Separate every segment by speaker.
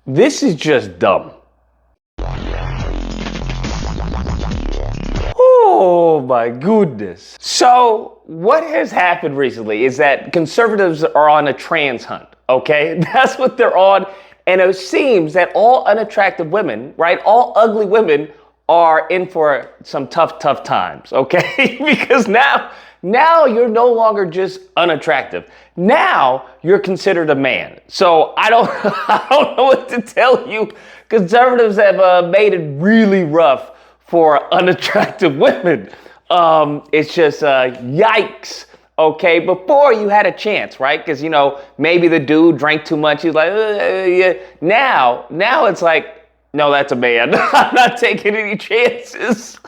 Speaker 1: This is just dumb. Oh my goodness. So what has happened recently is that conservatives are on a trans hunt, okay? That's what they're on. And it seems that all unattractive women, right? All ugly women are in for some tough times, okay? Because now you're no longer just unattractive. Now you're considered a man. So I don't, I don't know what to tell you. Conservatives have made it really rough for unattractive women. It's just yikes. Okay, before you had a chance, right? Because maybe the dude drank too much. He's like, yeah. Now it's like, no, that's a man. I'm not taking any chances.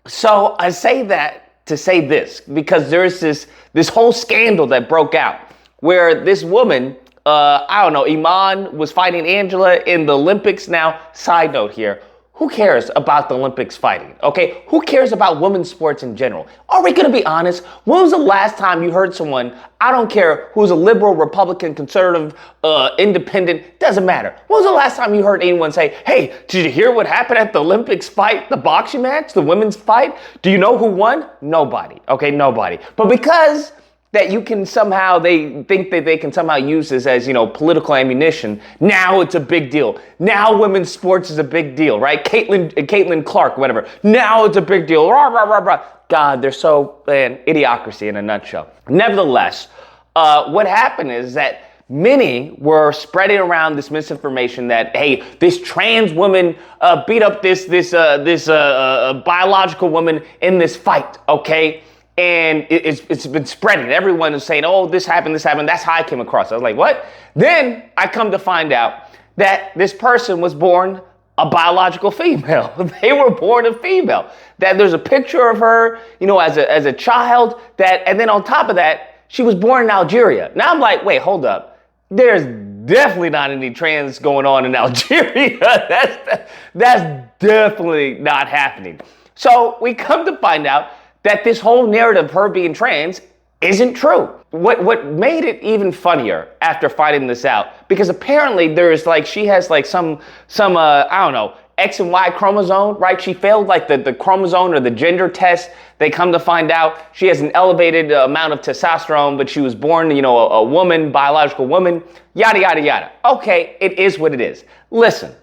Speaker 1: So I say that to say this, because there's this whole scandal that broke out where this woman, I don't know, Iman was fighting Angela in the Olympics. Now, side note here, who cares about the Olympics fighting? Okay, who cares about women's sports in general? Are we gonna be honest? When was the last time you heard someone, I don't care who's a liberal, Republican, conservative, independent, doesn't matter. When was the last time you heard anyone say, hey, did you hear what happened at the Olympics fight, the boxing match, the women's fight? Do you know who won? Nobody, okay, nobody. But because that you can somehow, they think that they can somehow use this as, political ammunition. Now it's a big deal. Now women's sports is a big deal, right? Caitlin Clark, whatever. Now it's a big deal. Rah, rah, rah, rah. God, they're so, idiocracy in a nutshell. Nevertheless, what happened is that many were spreading around this misinformation that, hey, this trans woman beat up this biological woman in this fight, okay? And it's been spreading. Everyone is saying, oh, this happened. That's how I came across it. I was like, what? Then I come to find out that this person was born a biological female. They were born a female. That there's a picture of her, as a child. And then on top of that, she was born in Algeria. Now I'm like, wait, hold up. There's definitely not any trans going on in Algeria. That's definitely not happening. So we come to find out that this whole narrative of her being trans isn't true. What made it even funnier after finding this out, because apparently there's she has some I don't know, X and Y chromosome, right? She failed the chromosome or the gender test. They come to find out she has an elevated amount of testosterone, but she was born, a woman, biological woman, yada, yada, yada. Okay, it is what it is. Listen,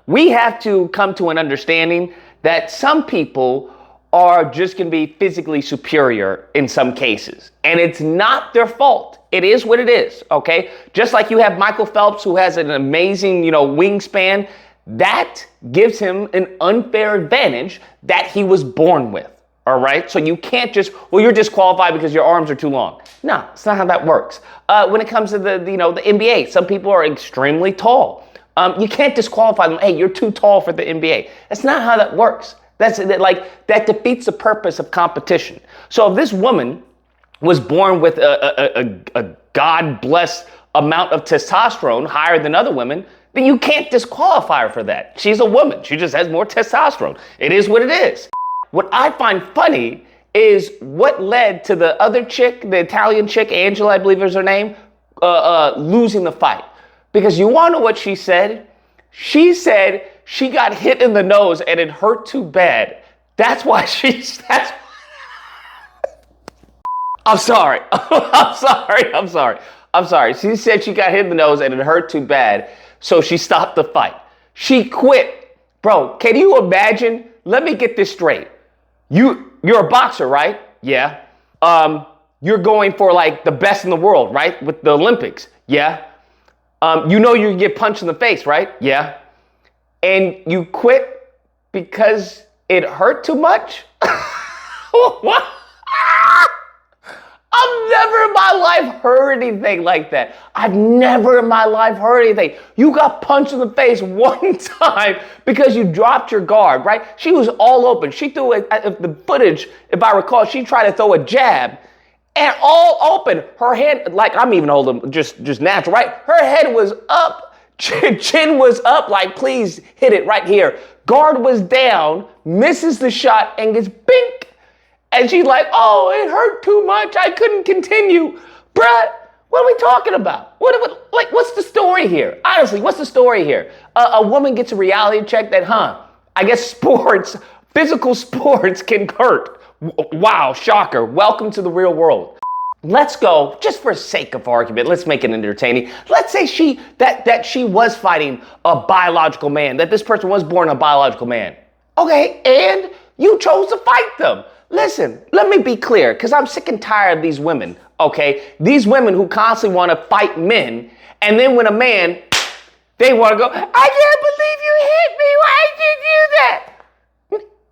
Speaker 1: we have to come to an understanding that some people are just going to be physically superior in some cases. And it's not their fault. It is what it is, okay? Just like you have Michael Phelps, who has an amazing, wingspan, that gives him an unfair advantage that he was born with, all right? So you can't just, you're disqualified because your arms are too long. No, it's not how that works. When it comes to the NBA, some people are extremely tall. You can't disqualify them. Hey, you're too tall for the NBA. That's not how that works. That defeats the purpose of competition. So if this woman was born with a God-blessed amount of testosterone higher than other women, then you can't disqualify her for that. She's a woman. She just has more testosterone. It is what it is. What I find funny is what led to the other chick, the Italian chick, Angela, I believe is her name, losing the fight. Because you want to know what she said? She said she got hit in the nose and it hurt too bad. That's why I'm sorry. I'm sorry. She said she got hit in the nose and it hurt too bad. So she stopped the fight. She quit. Bro, can you imagine? Let me get this straight. You're a boxer, right? Yeah. You're going for the best in the world, right? With the Olympics. Yeah. You get punched in the face, right? Yeah. And you quit because it hurt too much? What? I've never in my life heard anything like that. I've never in my life heard anything. You got punched in the face one time because you dropped your guard, right? She was all open. She threw the footage, if I recall, she tried to throw a jab and all open. Her head, I'm even holding just natural, right? Her head was up. Chin was up, please hit it right here. Guard was down, misses the shot, and gets bink. And she's like, oh, it hurt too much. I couldn't continue. Bruh, what are we talking about? What's story here? Honestly, what's the story here? A woman gets a reality check that, I guess physical sports can hurt. Wow, shocker. Welcome to the real world. Let's go, just for sake of argument, let's make it entertaining. Let's say she was fighting a biological man, that this person was born a biological man. Okay, and you chose to fight them. Listen, let me be clear, because I'm sick and tired of these women, okay? These women who constantly want to fight men, and then when a man, they want to go, I can't believe you hit me, why'd you do that?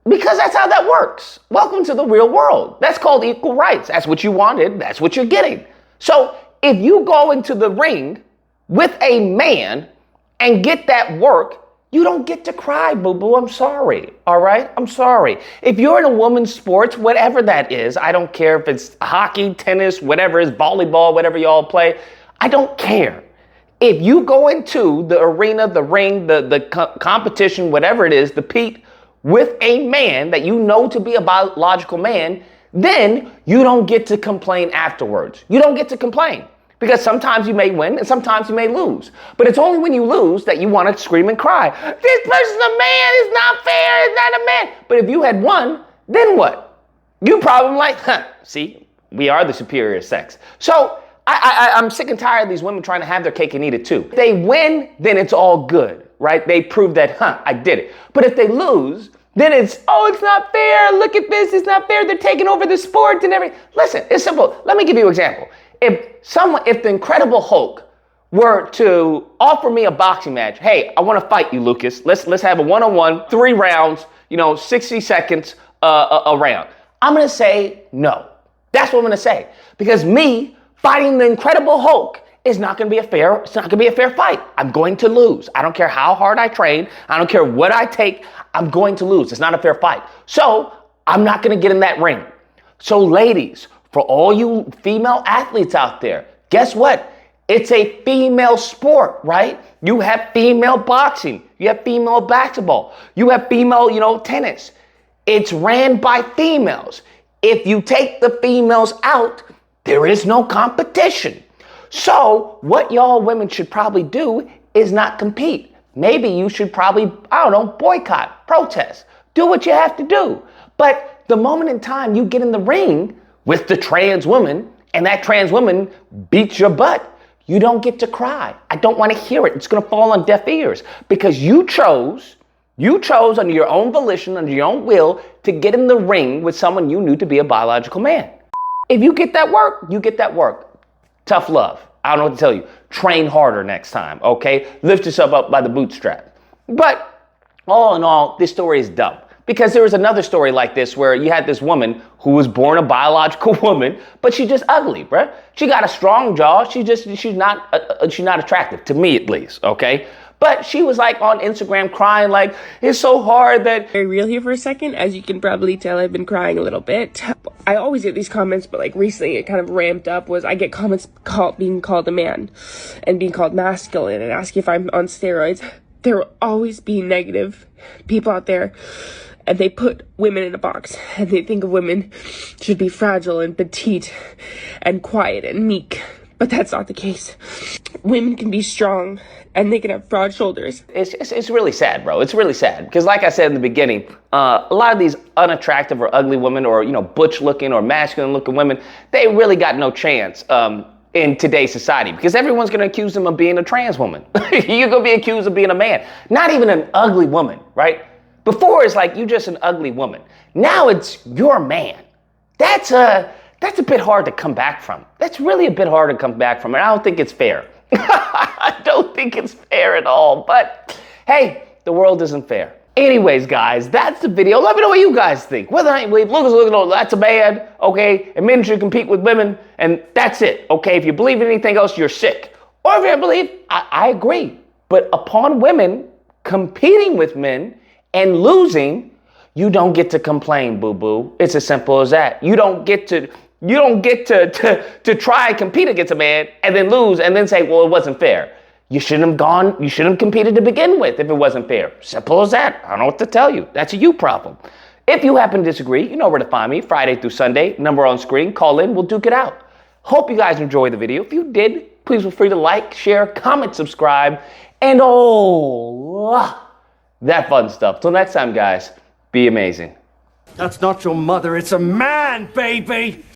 Speaker 1: Because that's how that works. Welcome to the real world. That's called equal rights. That's what you wanted. That's what you're getting. So if you go into the ring with a man and get that work, you don't get to cry, boo-boo. I'm sorry. All right? I'm sorry. If you're in a woman's sports, whatever that is, I don't care if it's hockey, tennis, whatever it is, volleyball, whatever y'all play, I don't care. If you go into the arena, the ring, the competition, whatever it is, the Pete, with a man that you know to be a biological man, then you don't get to complain afterwards. You don't get to complain because sometimes you may win and sometimes you may lose. But it's only when you lose that you want to scream and cry. This person's a man, it's not fair, it's not a man. But if you had won, then what? You probably like, see, we are the superior sex. So I'm sick and tired of these women trying to have their cake and eat it too. If they win, then it's all good, right? They prove that, I did it. But if they lose, then it's not fair. Look at this, it's not fair. They're taking over the sport and everything. Listen, it's simple. Let me give you an example. If the Incredible Hulk were to offer me a boxing match, hey, I want to fight you, Lucas. Let's have a one-on-one, 3 rounds, 60 seconds a round. I'm going to say no. That's what I'm going to say. Because me fighting the Incredible Hulk is not going to be it's not going to be a fair fight. I'm going to lose. I don't care how hard I train. I don't care what I take. I'm going to lose. It's not a fair fight. So I'm not going to get in that ring. So ladies, for all you female athletes out there, guess what? It's a female sport, right? You have female boxing. You have female basketball. You have female, tennis. It's ran by females. If you take the females out, there is no competition. So what y'all women should probably do is not compete. Maybe you should probably, boycott, protest, do what you have to do. But the moment in time you get in the ring with the trans woman and that trans woman beats your butt, you don't get to cry. I don't want to hear it. It's going to fall on deaf ears because you chose under your own volition, under your own will to get in the ring with someone you knew to be a biological man. If you get that work, you get that work. Tough love. I don't know what to tell you. Train harder next time, okay? Lift yourself up by the bootstrap. But all in all, this story is dumb. Because there was another story like this where you had this woman who was born a biological woman, but she's just ugly, bruh. She got a strong jaw. She's not attractive, to me at least, okay? But she was like on Instagram crying like, it's so hard that...
Speaker 2: Very real here for a second. As you can probably tell, I've been crying a little bit. I always get these comments, but like recently it kind of ramped up. I get comments being called a man and being called masculine and asking if I'm on steroids. There will always be negative people out there and they put women in a box and they think of women should be fragile and petite and quiet and meek. But that's not the case. Women can be strong and they can have broad shoulders.
Speaker 1: It's really sad, bro. It's really sad. Because like I said in the beginning, a lot of these unattractive or ugly women or, butch looking or masculine looking women, they really got no chance in today's society because everyone's going to accuse them of being a trans woman. You're going to be accused of being a man. Not even an ugly woman, right? Before it's like, you're just an ugly woman. Now it's you're a man. That's a bit hard to come back from. That's really a bit hard to come back from. And I don't think it's fair. I don't think it's fair at all. But hey, the world isn't fair. Anyways, guys, that's the video. Let me know what you guys think. Whether or not you believe Lucas, that's a man, okay? And men should compete with women, and that's it, okay? If you believe in anything else, you're sick. Or if you don't believe, I agree. But upon women competing with men and losing, you don't get to complain, boo-boo. It's as simple as that. You don't get to try and compete against a man and then lose and then say, well, it wasn't fair. You shouldn't have competed to begin with if it wasn't fair. Simple as that. I don't know what to tell you. That's a you problem. If you happen to disagree, you know where to find me, Friday through Sunday, number on screen, call in, we'll duke it out. Hope you guys enjoyed the video. If you did, Please feel free to like, share, comment, subscribe, and all that fun stuff. Till next time, guys, be amazing.
Speaker 3: That's not your mother, it's a man, baby!